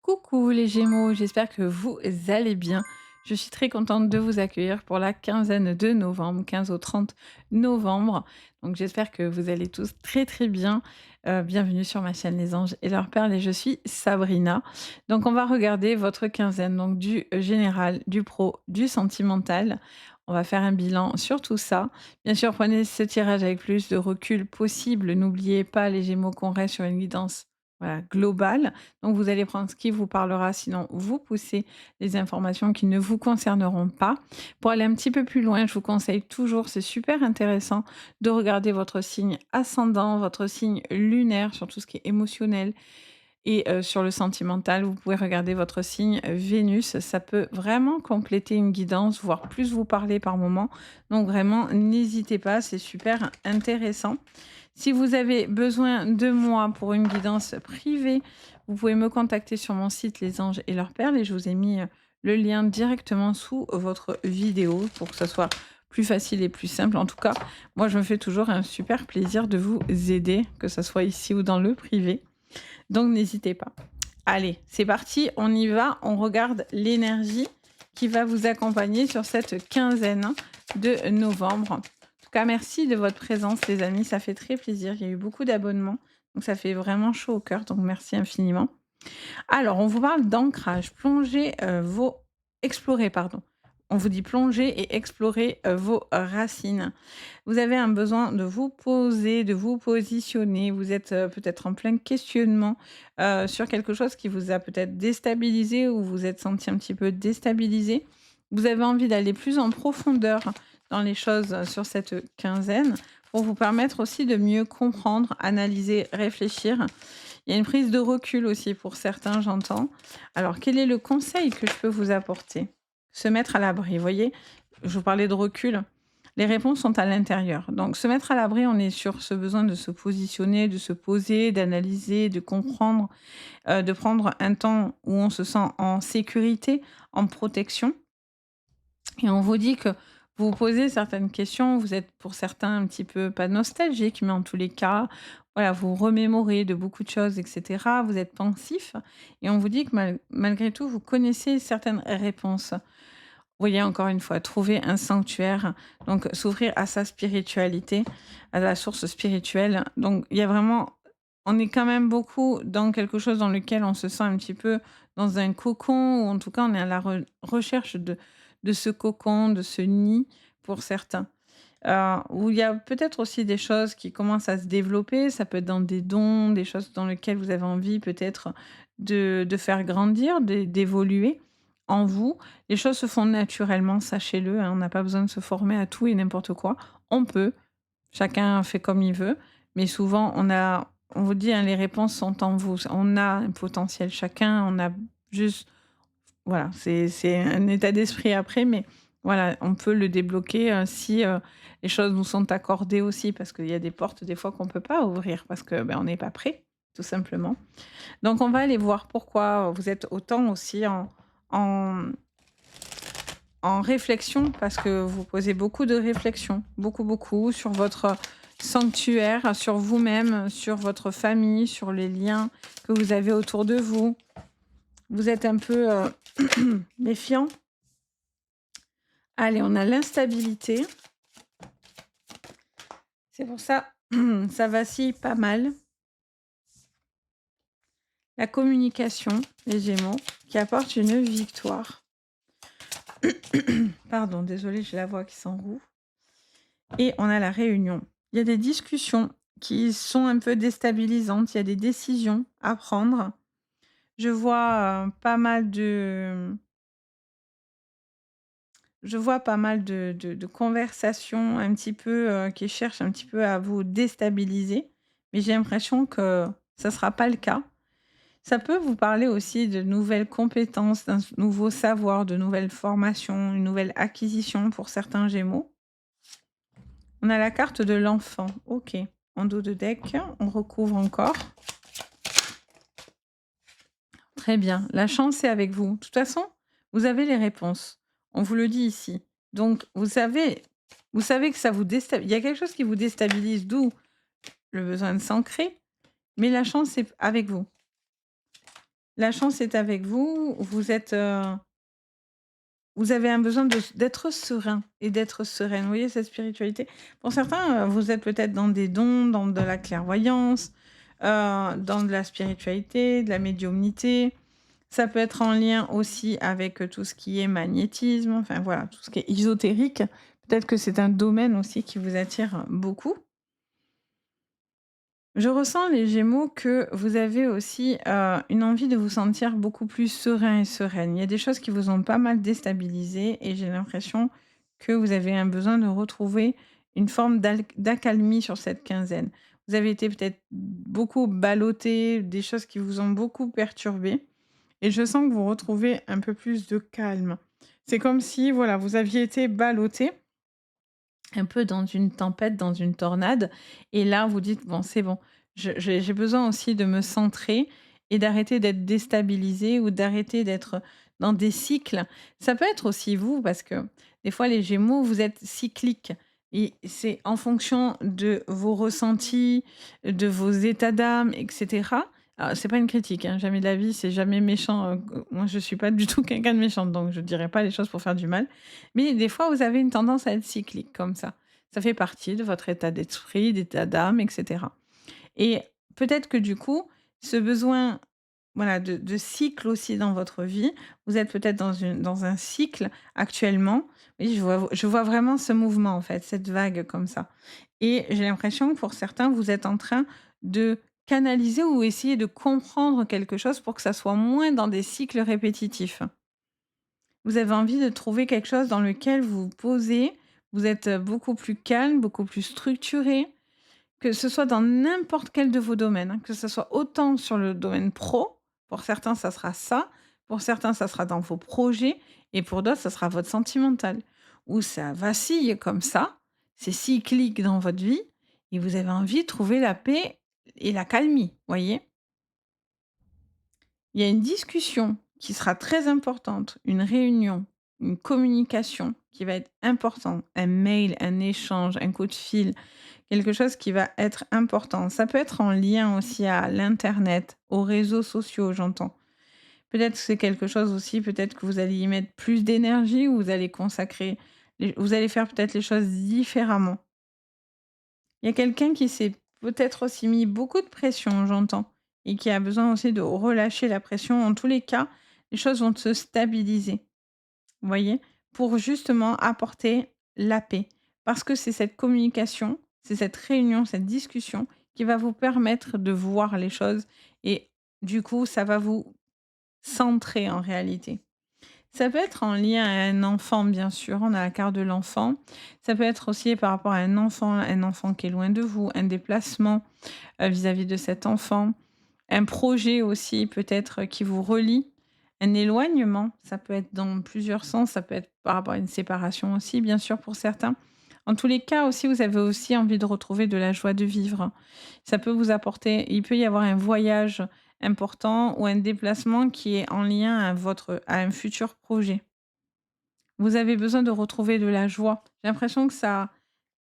Coucou les Gémeaux, j'espère que vous allez bien. Je suis très contente de vous accueillir pour la quinzaine de novembre, 15 au 30 novembre. Donc j'espère que vous allez tous très très bien. Bienvenue sur ma chaîne Les Anges et leurs perles et je suis Sabrina. Donc on va regarder votre quinzaine, donc du général, du pro, du sentimental. On va faire un bilan sur tout ça. Bien sûr, prenez ce tirage avec plus de recul possible. N'oubliez pas les Gémeaux qu'on reste sur une guidance voilà, globale. Donc vous allez prendre ce qui vous parlera, sinon vous poussez les informations qui ne vous concerneront pas. Pour aller un petit peu plus loin, je vous conseille toujours, c'est super intéressant, de regarder votre signe ascendant, votre signe lunaire sur tout ce qui est émotionnel et sur le sentimental, vous pouvez regarder votre signe Vénus. Ça peut vraiment compléter une guidance, voire plus vous parler par moment. Donc vraiment, n'hésitez pas, c'est super intéressant. Si vous avez besoin de moi pour une guidance privée, vous pouvez me contacter sur mon site Les Anges et leurs perles et je vous ai mis le lien directement sous votre vidéo pour que ce soit plus facile et plus simple. En tout cas, moi, je me fais toujours un super plaisir de vous aider, que ce soit ici ou dans le privé. Donc, n'hésitez pas. Allez, c'est parti, on y va. On regarde l'énergie qui va vous accompagner sur cette quinzaine de novembre. En tout cas, merci de votre présence, les amis. Ça fait très plaisir. Il y a eu beaucoup d'abonnements. Donc, ça fait vraiment chaud au cœur. Donc, merci infiniment. Alors, on vous parle d'ancrage. Explorer, pardon. On vous dit plonger et explorer vos racines. Vous avez un besoin de vous poser, de vous positionner. Vous êtes peut-être en plein questionnement sur quelque chose qui vous a peut-être déstabilisé ou vous êtes senti un petit peu déstabilisé. Vous avez envie d'aller plus en profondeur dans les choses sur cette quinzaine pour vous permettre aussi de mieux comprendre, analyser, réfléchir. Il y a une prise de recul aussi pour certains, j'entends. Alors, quel est le conseil que je peux vous apporter? Se mettre à l'abri. Vous voyez, je vous parlais de recul. Les réponses sont à l'intérieur. Donc, se mettre à l'abri, on est sur ce besoin de se positionner, de se poser, d'analyser, de comprendre, de prendre un temps où on se sent en sécurité, en protection. Et on vous dit que vous vous posez certaines questions, vous êtes pour certains un petit peu, pas nostalgique, mais en tous les cas, voilà, vous remémorez de beaucoup de choses, et cetera. Vous êtes pensif et on vous dit que malgré tout, vous connaissez certaines réponses. Vous voyez, encore une fois, trouver un sanctuaire, donc s'ouvrir à sa spiritualité, à la source spirituelle. Donc il y a vraiment on est quand même beaucoup dans quelque chose dans lequel on se sent un petit peu dans un cocon ou en tout cas, on est à la recherche de ce cocon, de ce nid pour certains. Où il y a peut-être aussi des choses qui commencent à se développer. Ça peut être dans des dons, des choses dans lesquelles vous avez envie peut-être de faire grandir, d'évoluer en vous. Les choses se font naturellement, sachez-le, hein, on n'a pas besoin de se former à tout et n'importe quoi. On peut, chacun fait comme il veut, mais souvent on vous dit, hein, les réponses sont en vous. On a un potentiel chacun, on a juste voilà, c'est un état d'esprit après, mais voilà, on peut le débloquer, si, les choses nous sont accordées aussi, parce qu'il y a des portes, des fois, qu'on ne peut pas ouvrir parce que, ben, on n'est pas prêt, tout simplement. Donc on va aller voir pourquoi vous êtes autant aussi en en réflexion, parce que vous posez beaucoup de réflexions, beaucoup, beaucoup, sur votre sanctuaire, sur vous-même, sur votre famille, sur les liens que vous avez autour de vous. Vous êtes un peu, méfiant. Allez, on a l'instabilité. C'est pour ça, ça vacille pas mal. La communication, les Gémeaux, qui apporte une victoire. Pardon, désolée, j'ai la voix qui s'enroue. Et on a la réunion. Il y a des discussions qui sont un peu déstabilisantes. Il y a des décisions à prendre. Je vois pas mal de de conversations un petit peu, qui cherchent un petit peu à vous déstabiliser, mais j'ai l'impression que ça ne sera pas le cas. Ça peut vous parler aussi de nouvelles compétences, d'un nouveau savoir, de nouvelles formations, une nouvelle acquisition pour certains Gémeaux. On a la carte de l'enfant. OK. En dos de deck, on recouvre encore. Très bien. La chance est avec vous. De toute façon, vous avez les réponses. On vous le dit ici. Donc, vous savez que ça vous déstabilise. Il y a quelque chose qui vous déstabilise, d'où le besoin de s'ancrer, mais la chance est avec vous. La chance est avec vous. Vous avez un besoin d'être serein et d'être sereine. Vous voyez cette spiritualité? Pour certains, vous êtes peut-être dans des dons, dans de la clairvoyance, dans de la spiritualité, de la médiumnité. Ça peut être en lien aussi avec, tout ce qui est magnétisme, enfin voilà, tout ce qui est ésotérique. Peut-être que c'est un domaine aussi qui vous attire beaucoup. Je ressens, les Gémeaux, que vous avez aussi, une envie de vous sentir beaucoup plus serein et sereine. Il y a des choses qui vous ont pas mal déstabilisé et j'ai l'impression que vous avez un besoin de retrouver une forme d'accalmie sur cette quinzaine. Vous avez été peut-être beaucoup ballottés, des choses qui vous ont beaucoup perturbé et je sens que vous retrouvez un peu plus de calme. C'est comme si, voilà, vous aviez été ballottés un peu dans une tempête, dans une tornade et là vous dites: «Bon, c'est bon, j'ai besoin aussi de me centrer et d'arrêter d'être déstabilisé ou d'arrêter d'être dans des cycles». Ça peut être aussi vous parce que des fois les Gémeaux, vous êtes cycliques et c'est en fonction de vos ressentis, de vos états d'âme et cetera. Alors c'est pas une critique, hein, jamais de la vie, c'est jamais méchant, moi je suis pas du tout quelqu'un de méchante, donc je dirais pas les choses pour faire du mal. Mais des fois, vous avez une tendance à être cyclique comme ça. Ça fait partie de votre état d'esprit, d'état d'âme, et cetera. Et peut-être que du coup, ce besoin, voilà, de cycle aussi dans votre vie, vous êtes peut-être dans un cycle actuellement. Oui, je vois vraiment ce mouvement en fait, cette vague comme ça. Et j'ai l'impression que pour certains, vous êtes en train de canaliser ou essayer de comprendre quelque chose pour que ça soit moins dans des cycles répétitifs. Vous avez envie de trouver quelque chose dans lequel vous vous posez, vous êtes, beaucoup plus calme, beaucoup plus structuré, que ce soit dans n'importe quel de vos domaines, hein, que ce soit autant sur le domaine pro, pour certains ça sera ça, pour certains ça sera dans vos projets et pour d'autres ça sera votre sentimental. Où ça vacille comme ça, c'est cyclique dans votre vie et vous avez envie de trouver la paix et la calmie, voyez? Il y a une discussion qui sera très importante, une réunion, une communication qui va être importante, un mail, un échange, un coup de fil, quelque chose qui va être important. Ça peut être en lien aussi à l'internet, aux réseaux sociaux, j'entends. Peut-être que c'est quelque chose aussi, peut-être que vous allez y mettre plus d'énergie ou vous allez vous allez faire peut-être les choses différemment. Il y a quelqu'un qui s'est peut-être aussi mis beaucoup de pression, j'entends, et qui a besoin aussi de relâcher la pression. En tous les cas, les choses vont se stabiliser, vous voyez? Pour justement apporter la paix. Parce que c'est cette communication, c'est cette réunion, cette discussion qui va vous permettre de voir les choses et du coup, ça va vous centrer en réalité. Ça peut être en lien à un enfant, bien sûr, on a la carte de l'enfant. Ça peut être aussi par rapport à un enfant qui est loin de vous, un déplacement, vis-à-vis de cet enfant, un projet aussi peut-être qui vous relie, un éloignement, ça peut être dans plusieurs sens, ça peut être par rapport à une séparation aussi, bien sûr, pour certains. En tous les cas aussi, vous avez aussi envie de retrouver de la joie de vivre. Ça peut vous apporter il peut y avoir un voyage important ou un déplacement qui est en lien à un futur projet. Vous avez besoin de retrouver de la joie. J'ai l'impression que ça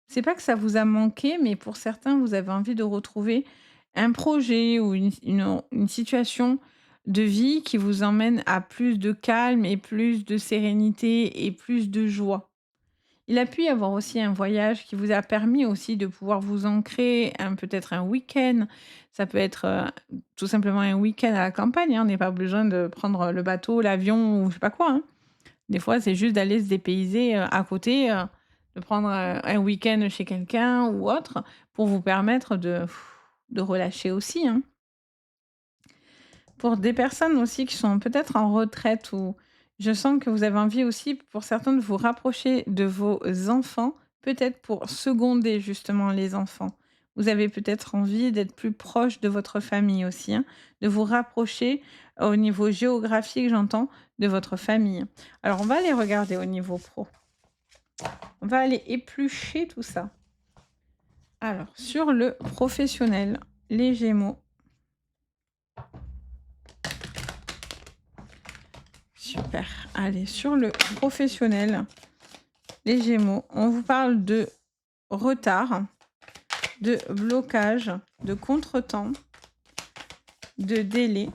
c'est pas que ça vous a manqué, mais pour certains, vous avez envie de retrouver un projet ou une situation de vie qui vous emmène à plus de calme et plus de sérénité et plus de joie. Il a pu y avoir aussi un voyage qui vous a permis aussi de pouvoir vous ancrer, peut-être un week-end. Ça peut être, tout simplement un week-end à la campagne, hein. On n'est pas besoin de prendre le bateau, l'avion ou je sais pas quoi, hein. Des fois, c'est juste d'aller se dépayser, à côté, de prendre, un week-end chez quelqu'un ou autre, pour vous permettre de relâcher aussi, hein. Pour des personnes aussi qui sont peut-être en retraite ou je sens que vous avez envie aussi, pour certains, de vous rapprocher de vos enfants, peut-être pour seconder justement les enfants. Vous avez peut-être envie d'être plus proche de votre famille aussi, hein, de vous rapprocher au niveau géographique, j'entends, de votre famille. Alors on va aller regarder au niveau pro. On va aller éplucher tout ça. Alors sur le professionnel, les Gémeaux. Super. Allez, sur le professionnel, les Gémeaux, on vous parle de retard, de blocage, de contretemps, de délai.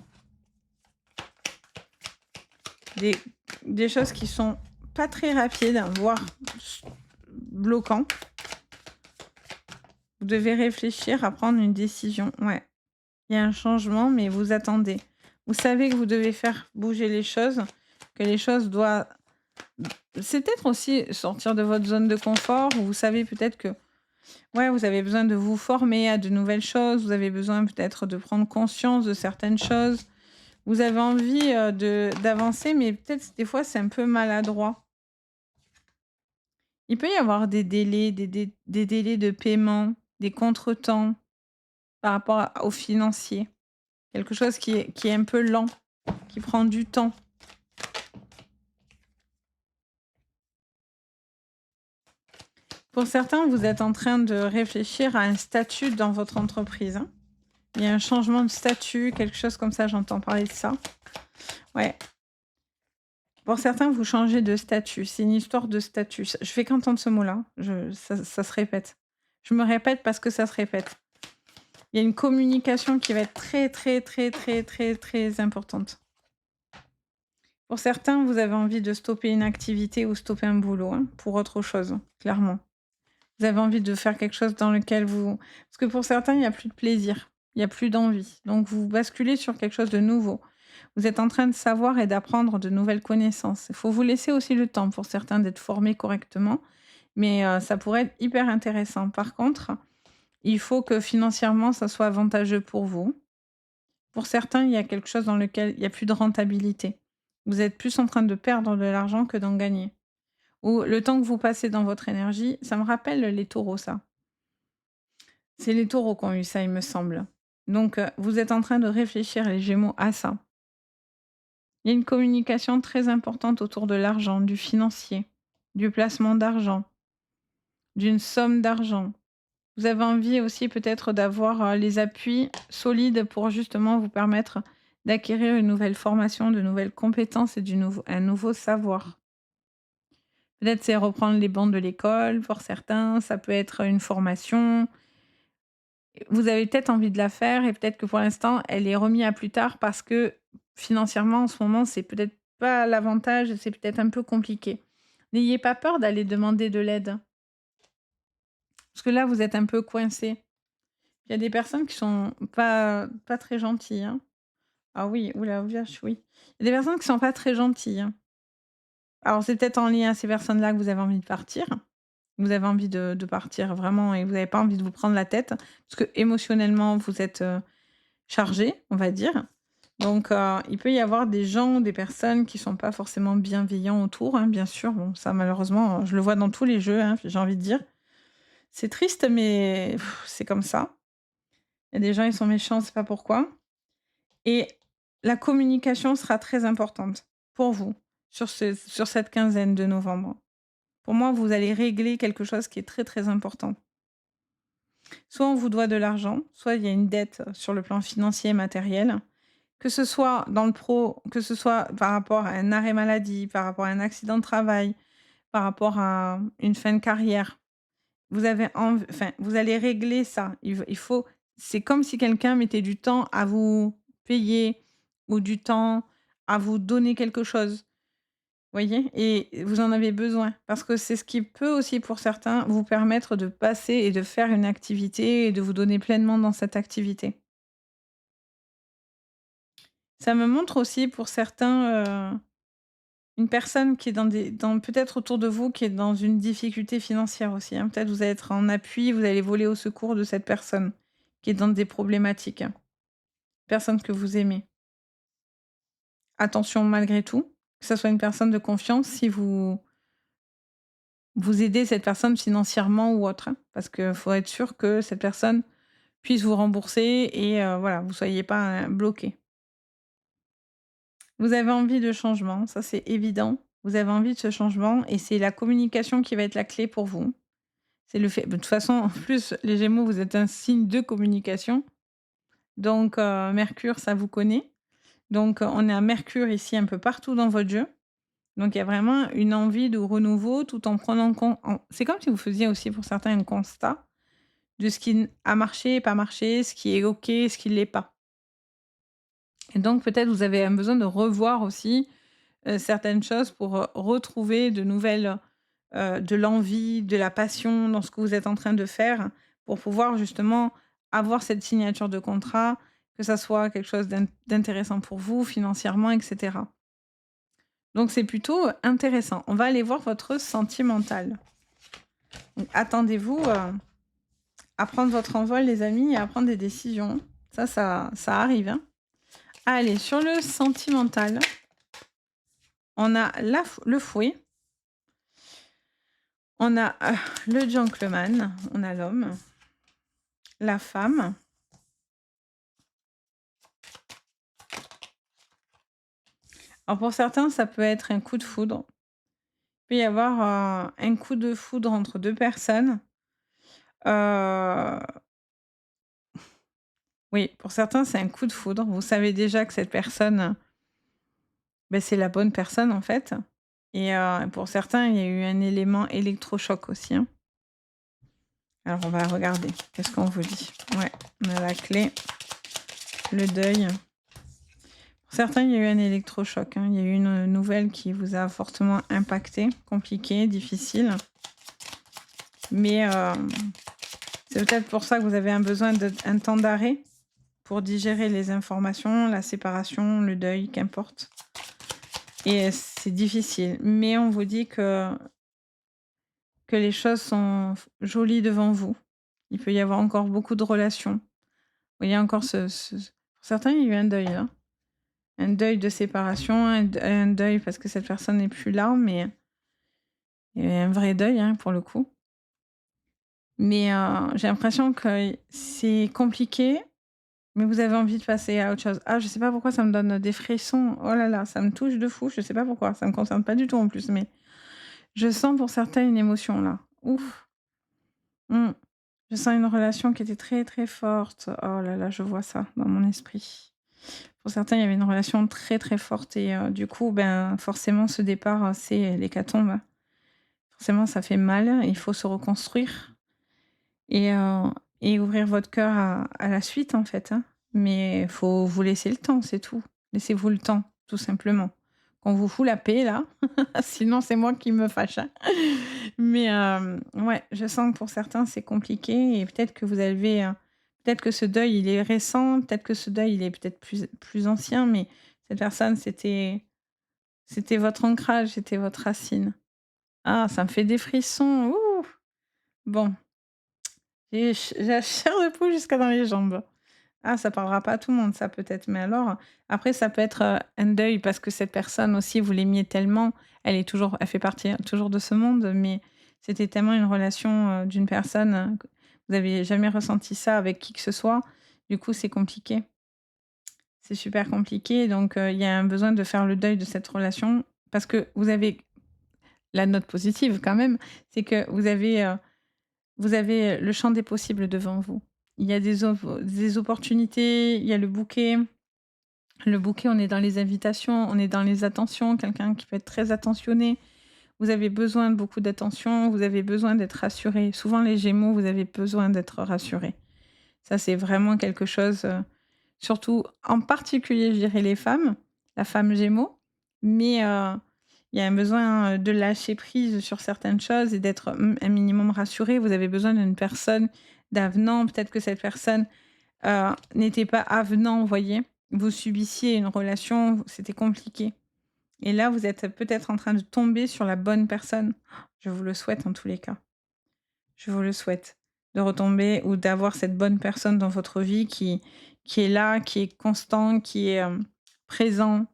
des des choses qui sont pas très rapides, voire s bloquants. Vous devez réfléchir à prendre une décision. Ouais, il y a un changement, mais vous attendez. Vous savez que vous devez faire bouger les choses, que les choses doivent c'est peut-être aussi sortir de votre zone de confort, où vous savez peut-être que, ouais, vous avez besoin de vous former à de nouvelles choses, vous avez besoin peut-être de prendre conscience de certaines choses. Vous avez envie, de d'avancer, mais peut-être des fois c'est un peu maladroit. Il peut y avoir des délais, des délais de paiement, des contretemps par rapport à au financier. Quelque chose qui est un peu lent, qui prend du temps. Pour certains, vous êtes en train de réfléchir à un statut dans votre entreprise, hein. Il y a un changement de statut, quelque chose comme ça, j'entends parler de ça. Ouais. Pour certains, vous changez de statut, c'est une histoire de statut. Je fais qu'entendre ce mot-là, ça se répète. Je me répète parce que ça se répète. Il y a une communication qui va être très, très, très, très, très, très importante. Pour certains, vous avez envie de stopper une activité ou stopper un boulot, hein, pour autre chose, clairement. Vous avez envie de faire quelque chose dans lequel vous parce que pour certains, il y a plus de plaisir, il y a plus d'envie, donc vous basculez sur quelque chose de nouveau. Vous êtes en train de savoir et d'apprendre de nouvelles connaissances. Il faut vous laisser aussi le temps pour certains d'être formés correctement, mais ça pourrait être hyper intéressant. Par contre, il faut que financièrement, ça soit avantageux pour vous. Pour certains, il y a quelque chose dans lequel il y a plus de rentabilité. Vous êtes plus en train de perdre de l'argent que d'en gagner. Ou le temps que vous passez dans votre énergie, ça me rappelle les taureaux ça. C'est les taureaux qui ont eu ça, il me semble. Donc vous êtes en train de réfléchir les gémeaux à ça. Il y a une communication très importante autour de l'argent, du financier, du placement d'argent, d'une somme d'argent. Vous avez envie aussi peut-être d'avoir, les appuis solides pour justement vous permettre d'acquérir une nouvelle formation, de nouvelles compétences et du nouveau un nouveau savoir. Peut-être c'est reprendre les bancs de l'école pour certains, ça peut être une formation. Vous avez peut-être envie de la faire et peut-être que pour l'instant, elle est remise à plus tard parce que financièrement, en ce moment, c'est peut-être pas l'avantage et c'est peut-être un peu compliqué. N'ayez pas peur d'aller demander de l'aide, parce que là, vous êtes un peu coincé. Il y a des personnes qui sont pas très gentilles, hein. Ah oui, ouh là, vache, oui. Il y a des personnes qui sont pas très gentilles, hein. Alors c'est peut-être en lien à ces personnes-là que vous avez envie de partir. Vous avez envie de partir vraiment et vous avez pas envie de vous prendre la tête, parce que émotionnellement vous êtes, chargé, on va dire. Donc il peut y avoir des gens, des personnes qui sont pas forcément bienveillants autour, hein, bien sûr. Bon, ça malheureusement, je le vois dans tous les jeux, hein, j'ai envie de dire. C'est triste, mais c'est comme ça. Il y a des gens, ils sont méchants, on sait pas pourquoi. Et la communication sera très importante pour vous sur cette quinzaine de novembre. Pour moi, vous allez régler quelque chose qui est très, très important. Soit on vous doit de l'argent, soit il y a une dette sur le plan financier et matériel. Que ce soit dans le pro, que ce soit par rapport à un arrêt maladie, par rapport à un accident de travail, par rapport à une fin de carrière. Vous allez régler ça. Il faut c'est comme si quelqu'un mettait du temps à vous payer ou du temps à vous donner quelque chose, voyez? Et vous en avez besoin parce que c'est ce qui peut aussi pour certains vous permettre de passer et de faire une activité et de vous donner pleinement dans cette activité. Ça me montre aussi pour certains, une personne qui est dans peut-être autour de vous, qui est dans une difficulté financière aussi, hein. Peut-être vous allez être en appui, vous allez voler au secours de cette personne qui est dans des problématiques, hein. Personne que vous aimez. Attention malgré tout, que ça soit une personne de confiance si vous aidez cette personne financièrement ou autre, hein, parce qu'il faut être sûr que cette personne puisse vous rembourser et voilà, vous soyez pas, bloqués. Vous avez envie de changement, ça c'est évident. Vous avez envie de ce changement et c'est la communication qui va être la clé pour vous. C'est le fait de toute façon, en plus, les Gémeaux, vous êtes un signe de communication, donc Mercure, ça vous connaît. Donc on est à Mercure ici un peu partout dans votre jeu. Donc il y a vraiment une envie de renouveau tout en prenant compte. C'est comme si vous faisiez aussi pour certains un constat de ce qui a marché et pas marché, ce qui est OK, ce qui ne l'est pas. Et donc peut-être vous avez un besoin de revoir aussi, certaines choses pour, retrouver de nouvelles, de l'envie, de la passion dans ce que vous êtes en train de faire, pour pouvoir justement avoir cette signature de contrat, que ça soit quelque chose d'intéressant pour vous financièrement et cetera. Donc c'est plutôt intéressant. On va aller voir votre sentimental. Donc attendez-vous, à prendre votre envol les amis et à prendre des décisions. Ça arrive, hein. Allez, sur le sentimental, on a le fouet, on a, le gentleman, on a l'homme, la femme. Alors pour certains, ça peut être un coup de foudre. Il peut y avoir, un coup de foudre entre 2 personnes. Heu, oui, pour certains, c'est un coup de foudre. Vous savez déjà que cette personne, beh, c'est la bonne personne, en fait et pour certains, il y a eu un élément électrochoc aussi, hein. Alors on va regarder, qu'est-ce qu'on vous dit? Ouais, on a la clé, le deuil. Pour certains, il y a eu un électrochoc, hein. Il y a eu une nouvelle qui vous a fortement impacté, compliquée, difficile. Mais c'est peut-être pour ça que vous avez un besoin un temps d'arrêt pour digérer les informations, la séparation, le deuil, qu'importe. Et c'est difficile. Mais on vous dit que les choses sont jolies devant vous. Il peut y avoir encore beaucoup de relations. Vous voyez encore pour certains, il y a eu un deuil, là. Un deuil de séparation, un deuil parce que cette personne n'est plus là, mais il y a un vrai deuil, hein, pour le coup. Mais j'ai l'impression que c'est compliqué, mais vous avez envie de passer à autre chose. Ah, je sais pas pourquoi ça me donne des frissons. Oh là là, ça me touche de fou, je sais pas pourquoi. Ça me concerne pas du tout en plus, mais je sens pour certains une émotion là. Ouf! Mmh. Je sens une relation qui était très, très forte. Oh là là, je vois ça dans mon esprit. Pour certains, il y avait une relation très, très forte et du coup, ben, forcément ce départ, c'est l'hécatombe. Forcément, ça fait mal, il faut se reconstruire. Et ouvrir votre cœur à la suite, en fait, hein. Mais faut vous laisser le temps, c'est tout. Laissez-vous le temps, tout simplement. Qu'on vous fout la paix là, sinon c'est moi qui me fâche, hein. Mais ouais, je sens que pour certains, c'est compliqué et peut-être que vous avez, peut-être que ce deuil, il est récent, peut-être que ce deuil, il est peut-être plus ancien, mais cette personne, c'était votre ancrage, c'était votre racine. Ah, ça me fait des frissons, ouh! Bon. J'ai la chair de poule jusqu'à dans les jambes. Ah, ça parlera pas à tout le monde ça peut-être, mais alors, après ça peut être, un deuil parce que cette personne aussi vous l'aimiez tellement, elle fait partie toujours de ce monde, mais c'était tellement une relation, d'une personne, que vous avez jamais ressenti ça avec qui que ce soit. Du coup, c'est compliqué. C'est super compliqué donc il y a un besoin de faire le deuil de cette relation parce que vous avez la note positive quand même, c'est que vous avez le champ des possibles devant vous. Il y a des opportunités, il y a le bouquet. Le bouquet, on est dans les invitations, on est dans les attentions, quelqu'un qui peut être très attentionné. Vous avez besoin de beaucoup d'attention, vous avez besoin d'être rassuré. Souvent les Gémeaux, vous avez besoin d'être rassuré. Ça, c'est vraiment quelque chose, surtout en particulier, je dirais les femmes, la femme Gémeaux, mais il y a un besoin, de lâcher prise sur certaines choses et d'être, un minimum rassuré. Vous avez besoin d'une personne d'avenant. Peut-être que cette personne, n'était pas avenant, vous voyez? Vous subissiez une relation, c'était compliqué et là, vous êtes peut-être en train de tomber sur la bonne personne. Je vous le souhaite en tous les cas. Je vous le souhaite, de retomber ou d'avoir cette bonne personne dans votre vie qui est là, qui est constant, qui est, présent.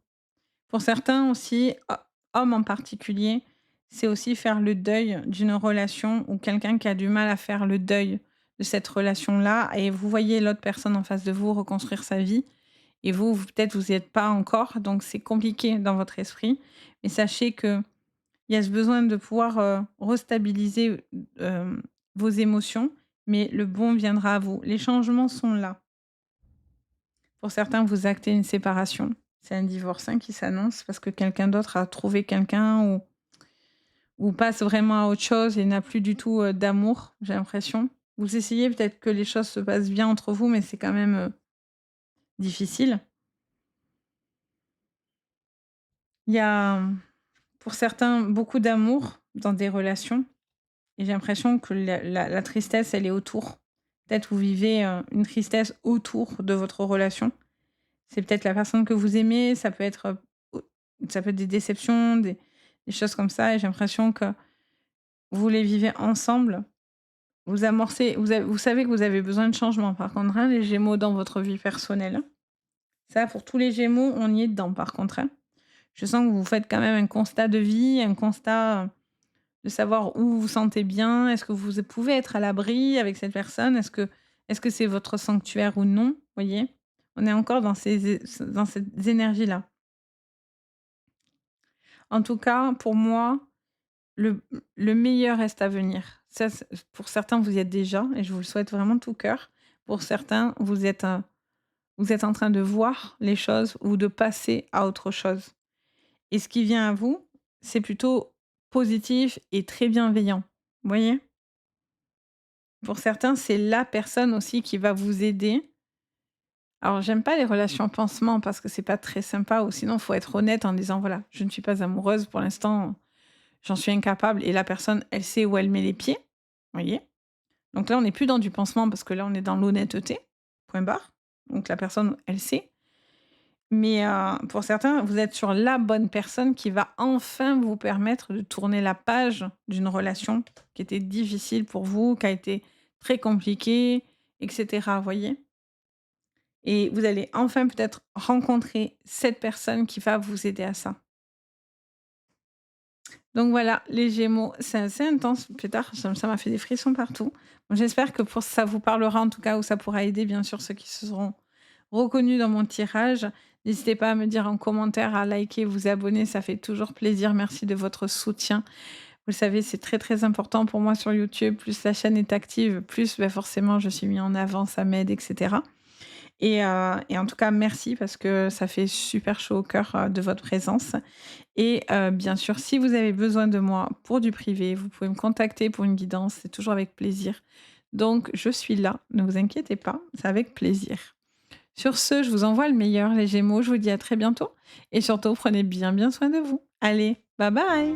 Pour certains aussi, hommes en particulier, c'est aussi faire le deuil d'une relation ou quelqu'un qui a du mal à faire le deuil de cette relation-là et vous voyez l'autre personne en face de vous reconstruire sa vie et vous peut-être vous y êtes pas encore, donc c'est compliqué dans votre esprit. Mais sachez que il y a ce besoin de pouvoir, restabiliser, vos émotions, mais le bon viendra à vous. Les changements sont là. Pour certains, vous actez une séparation. C'est un divorce, hein, qui s'annonce parce que quelqu'un d'autre a trouvé quelqu'un ou passe vraiment à autre chose et n'a plus du tout, d'amour, j'ai l'impression. Vous essayez peut-être que les choses se passent bien entre vous, mais c'est quand même, difficile. Il y a, pour certains, beaucoup d'amour dans des relations et j'ai l'impression que la tristesse, elle est autour. Peut-être vous vivez, une tristesse autour de votre relation. C'est peut-être la personne que vous aimez, ça peut être, ça peut être des déceptions, des choses comme ça et j'ai l'impression que vous les vivez ensemble. Vous amorcez vous savez que vous avez besoin de changement. Par contre, hein, les Gémeaux dans votre vie personnelle, ça pour tous les Gémeaux, on y est dedans par contre, hein. Je sens que vous faites quand même un constat de vie, un constat, de savoir où vous vous sentez bien. Est-ce que vous pouvez être à l'abri avec cette personne? Est-ce que c'est votre sanctuaire ou non? Vous voyez? On est encore dans ces énergies-là. En tout cas, pour moi, le le meilleur reste à venir. Ça, pour certains, vous y êtes déjà et je vous le souhaite vraiment de tout cœur. Pour certains, vous êtes en train de voir les choses ou de passer à autre chose. Et ce qui vient à vous, c'est plutôt positif et très bienveillant. Vous voyez? Pour certains, c'est la personne aussi qui va vous aider. Alors, j'aime pas les relations pansement parce que c'est pas très sympa ou sinon, faut être honnête en disant: «Voilà, je ne suis pas amoureuse pour l'instant, j'en suis incapable» et la personne, elle sait où elle met les pieds. Vous voyez? Donc là, on n'est plus dans du pansement parce que là, on est dans l'honnêteté, point barre. Donc la personne, elle sait. Mais pour certains, vous êtes sur la bonne personne qui va enfin vous permettre de tourner la page d'une relation qui était difficile pour vous, qui a été très compliquée et cetera, vous voyez? Et vous allez enfin peut-être rencontrer cette personne qui va vous aider à ça. Donc voilà, les Gémeaux, c'est assez intense. Plus tard, ça m'a fait des frissons partout. Bon, j'espère que pour ça vous parlera en tout cas ou ça pourra aider bien sûr ceux qui se seront reconnus dans mon tirage. N'hésitez pas à me dire en commentaire, à liker, vous abonner, ça fait toujours plaisir. Merci de votre soutien. Vous le savez, c'est très très important pour moi sur YouTube. Plus la chaîne est active, plus bah, forcément je suis mis en avant, ça m'aide, etc. Et en tout cas, merci parce que ça fait super chaud au cœur de votre présence. Et bien sûr, si vous avez besoin de moi pour du privé, vous pouvez me contacter pour une guidance, c'est toujours avec plaisir. Donc je suis là, ne vous inquiétez pas, c'est avec plaisir. Sur ce, je vous envoie le meilleur, les Gémeaux, je vous dis à très bientôt et surtout prenez bien bien soin de vous. Allez, bye bye!